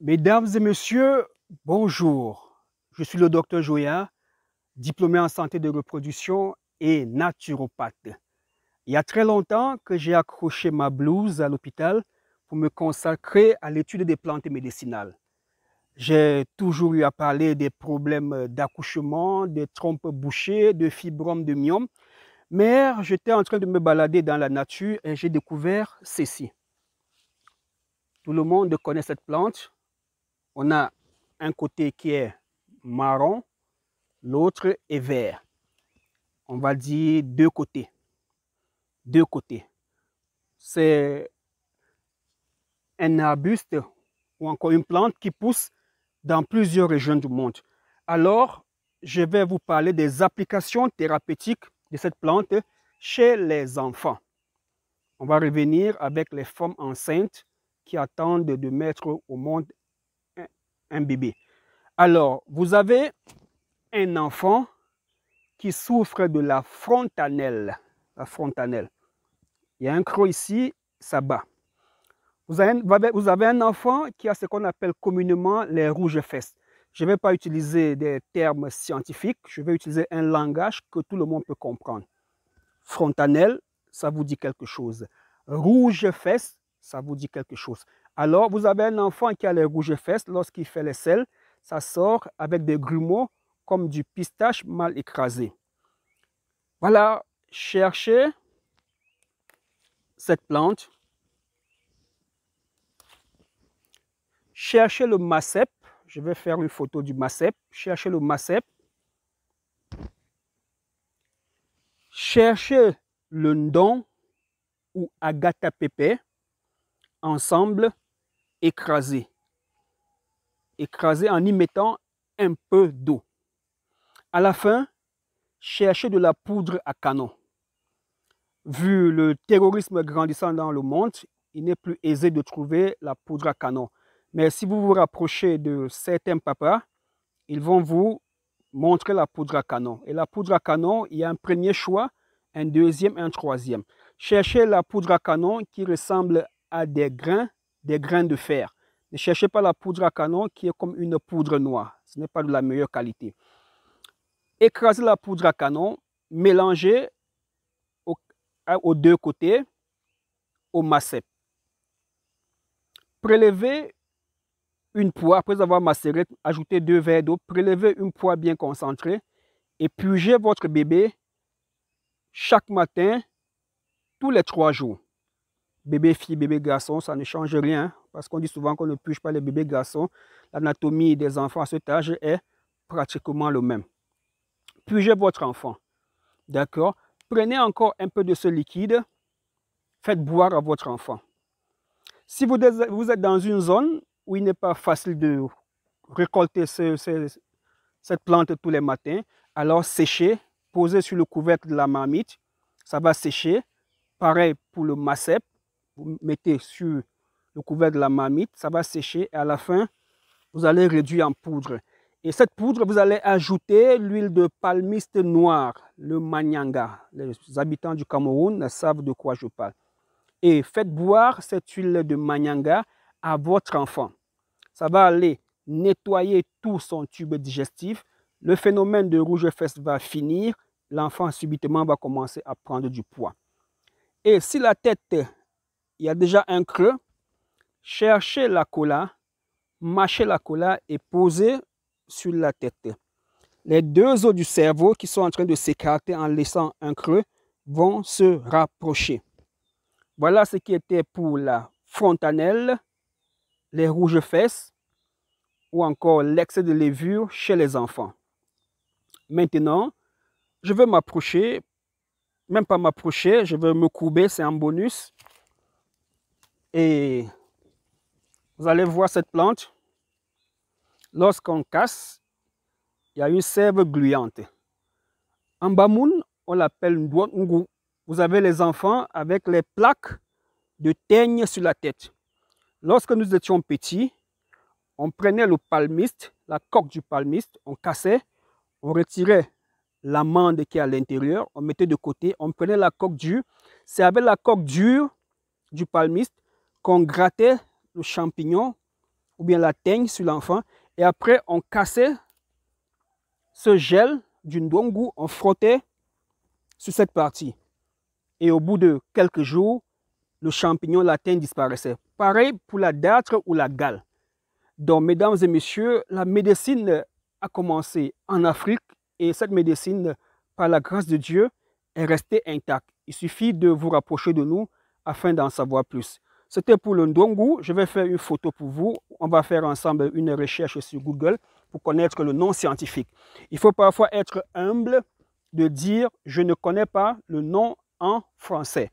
Mesdames et messieurs, bonjour. Je suis le docteur Joya, diplômé en santé de reproduction et naturopathe. Il y a très longtemps que j'ai accroché ma blouse à l'hôpital pour me consacrer à l'étude des plantes médicinales. J'ai toujours eu à parler des problèmes d'accouchement, des trompes bouchées, de fibromes de myome, mais j'étais en train de me balader dans la nature et j'ai découvert ceci. Tout le monde connaît cette plante. On a un côté qui est marron, l'autre est vert. On va dire deux côtés. Deux côtés. C'est un arbuste ou encore une plante qui pousse dans plusieurs régions du monde. Alors, je vais vous parler des applications thérapeutiques de cette plante chez les enfants. On va revenir avec les femmes enceintes qui attendent de mettre au monde un bébé. Alors, vous avez un enfant qui souffre de la fontanelle. La fontanelle. Il y a un creux ici, ça bat. Vous avez un enfant qui a ce qu'on appelle communément les rouges-fesses. Je ne vais pas utiliser des termes scientifiques, je vais utiliser un langage que tout le monde peut comprendre. Fontanelle, ça vous dit quelque chose. Rouge-fesses, ça vous dit quelque chose. Alors, vous avez un enfant qui a les rouges-fesses, lorsqu'il fait les selles, ça sort avec des grumeaux comme du pistache mal écrasé. Voilà, cherchez cette plante. Cherchez le macep. Je vais faire une photo du macep. Cherchez le macep. Cherchez le ndon ou Agatha pépé. Ensemble, écrasés. Écrasés en y mettant un peu d'eau. À la fin, cherchez de la poudre à canon. Vu le terrorisme grandissant dans le monde, il n'est plus aisé de trouver la poudre à canon. Mais si vous vous rapprochez de certains papas, ils vont vous montrer la poudre à canon. Et la poudre à canon, il y a un premier choix, un deuxième et un troisième. Cherchez la poudre à canon qui ressemble à des grains de fer. Ne cherchez pas la poudre à canon qui est comme une poudre noire. Ce n'est pas de la meilleure qualité. Écrasez la poudre à canon, mélangez aux deux côtés au macep. Prélevez une poire, après avoir macéré, ajoutez 2 verres d'eau, prélevez une poire bien concentrée et purgez votre bébé chaque matin, tous les 3 jours. Bébé fille, bébé garçon, ça ne change rien parce qu'on dit souvent qu'on ne purge pas les bébés garçons. L'anatomie des enfants à cet âge est pratiquement le même. Purgez votre enfant, d'accord? Prenez encore un peu de ce liquide, faites boire à votre enfant. Si vous êtes dans une zone où il n'est pas facile de récolter cette plante tous les matins, alors séchez, posez sur le couvercle de la marmite, ça va sécher. Pareil pour le macep, vous mettez sur le couvercle de la marmite, ça va sécher et à la fin, vous allez réduire en poudre. Et cette poudre, vous allez ajouter l'huile de palmiste noire, le manyanga. Les habitants du Cameroun savent de quoi je parle. Et faites boire cette huile de manyanga à votre enfant. Ça va aller nettoyer tout son tube digestif. Le phénomène de rouge-fesses va finir. L'enfant subitement va commencer à prendre du poids. Et si la tête, il y a déjà un creux, cherchez la cola, mâchez la cola et posez sur la tête. Les deux os du cerveau qui sont en train de s'écarter en laissant un creux vont se rapprocher. Voilà ce qui était pour la fontanelle, les rouges-fesses ou encore l'excès de levure chez les enfants. Maintenant, je vais m'approcher, même pas m'approcher, je vais me courber, c'est un bonus. Et vous allez voir cette plante. Lorsqu'on casse, il y a une sève gluante. En Bamoun, on l'appelle Ndouangu. Vous avez les enfants avec les plaques de teigne sur la tête. Lorsque nous étions petits, on prenait le palmiste, la coque du palmiste, on cassait, on retirait l'amande qui est à l'intérieur, on mettait de côté, on prenait la coque dure. C'est avec la coque dure du palmiste qu'on grattait le champignon ou bien la teigne sur l'enfant. Et après, on cassait ce gel du ndongo, on frottait sur cette partie. Et au bout de quelques jours, le champignon, la teigne disparaissait. Pareil pour la dartre ou la gale. Donc, mesdames et messieurs, la médecine a commencé en Afrique et cette médecine, par la grâce de Dieu, est restée intacte. Il suffit de vous rapprocher de nous afin d'en savoir plus. C'était pour le ndongo. Je vais faire une photo pour vous. On va faire ensemble une recherche sur Google pour connaître le nom scientifique. Il faut parfois être humble de dire « je ne connais pas le nom en français ».